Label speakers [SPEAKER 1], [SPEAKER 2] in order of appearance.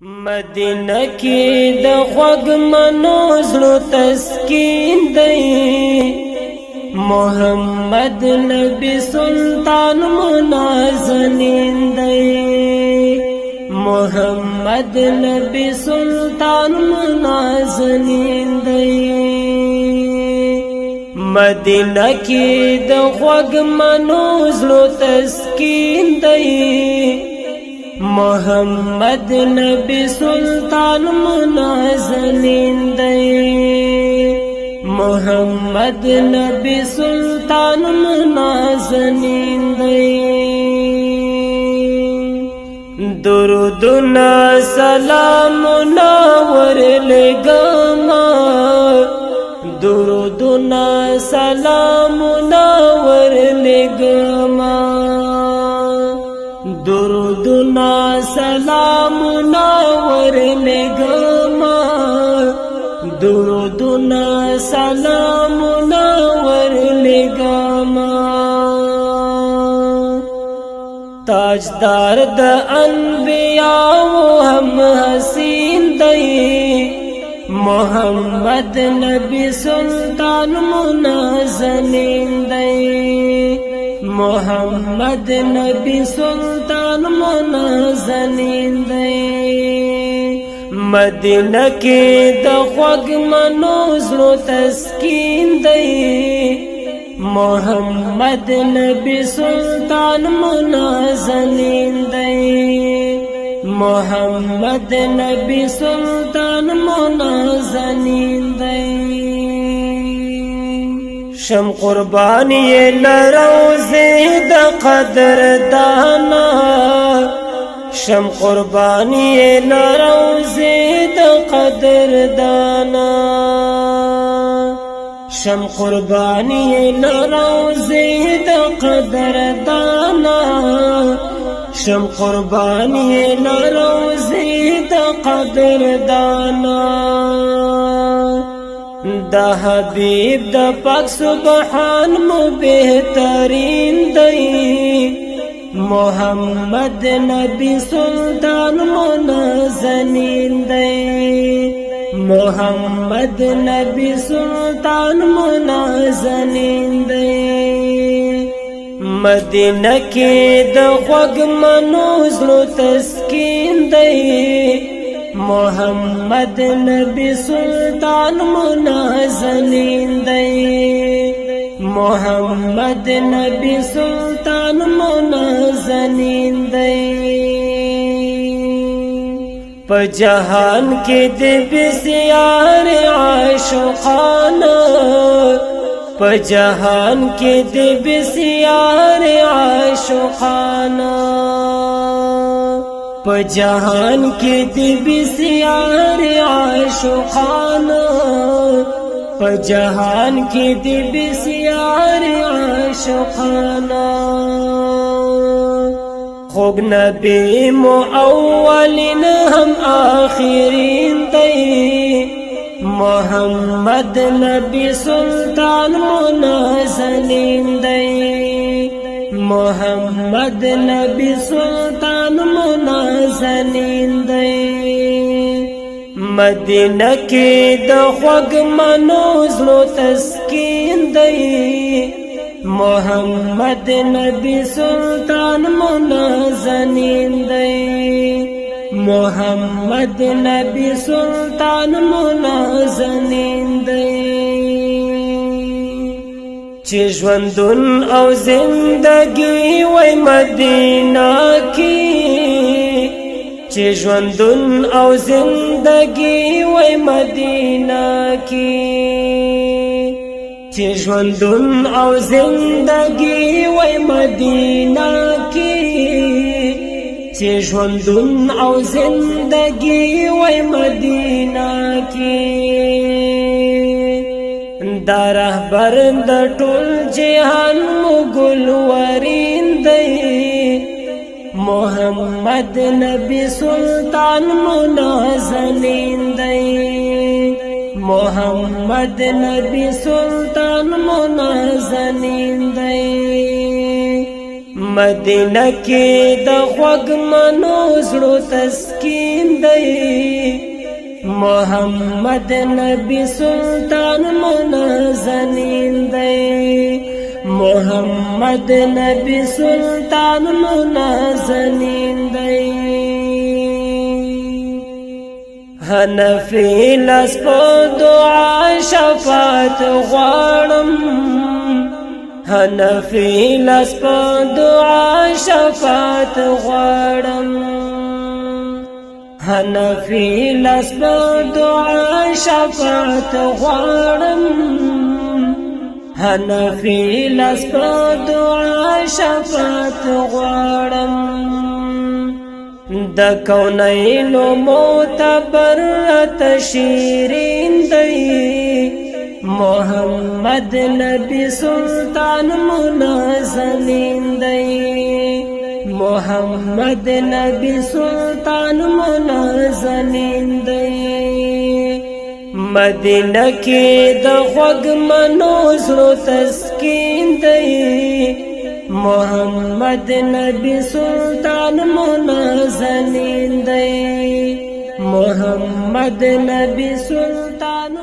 [SPEAKER 1] مدینہ کی د خوږ منو زړه تسکین دی محمد نبی سلطان منازنین دی محمد نبی سلطان منازنین دی مدینہ کی د خوږ منو زړه تسکین دی محمد نبی سلطان منازنین دی محمد نبی سلطان منازنین دی درودنا سلامنا ورلګما درودنا سلامنا ورلګما درودنا سلامنا ورلګما درودنا سلامنا ورلګما تاجدار د انبیاء هم حسین دی محمد نبی سلطان منازنین دی محمد نبی سلطان منازنین دی مدینہ کی د خوږ منو زړه تسکین دی محمد نبی سلطان منازنین دی محمد نبی سلطان منازنین دی شم قربانی لروزی د قدر دانا شم قربانی لروزی د قدر دانا شم قربانی لروزی د قدر دانا شم قربانی لروزی د قدر دانا دا حبیب دا پاک سبحان مو بہترین دی محمد نبی سلطان منازنین دی محمد نبی سلطان منازنین دی مدینہ کی د خوږ منو زړه تسکین دی محمد نبی سلطان منازنین دی محمد نبی سلطان منازنین دی په جهان کې د بسیار عاشقانه په جهان کې د بسیار عاشقانه په جهان کې د بسیار عاشقانه په جهان کې د بسیار عاشقانه خوږ نبی مو اولین هم آخرین دی محمد نبی سلطان منازنین دی محمد نبی سلطان منازنین دی مدینہ کی د خوږ منو زړه تسکین دی محمد نبی سلطان منازنین دی محمد نبی سلطان منازنین دی چې ژوندون او زندگی وای مدینہ کی چې ژوندون او زندگی وای مدینہ کی چې ژوندون او زندگی وای مدینہ کی چې ژوندون او زندگی وای مدینہ کی دا رهبر د ټول جهان مغل ورین دی محمد نبی سلطان منازنین دی محمد نبی سلطان منازنین دی مدینه کې د خوږ منو زړو تسکین دی محمد نبی سلطان منازنین دی محمد نبی سلطان منازنین دی حنفی لاس په دعا شفاعت غواړم حنفی لاس په دعا شفاعت غواړم حنفی لاس په دعا شفاعت غواړم حنفی لاس په دعا شفاعت غواړم د کونینو معتبر تشیرین دی محمد نبی سلطان منازنین دی محمد نبی سلطان منازنین دی مدینه کې د خوږ منو زړو تسکین دی محمد نبی سلطان منازنین دی محمد نبی سلطان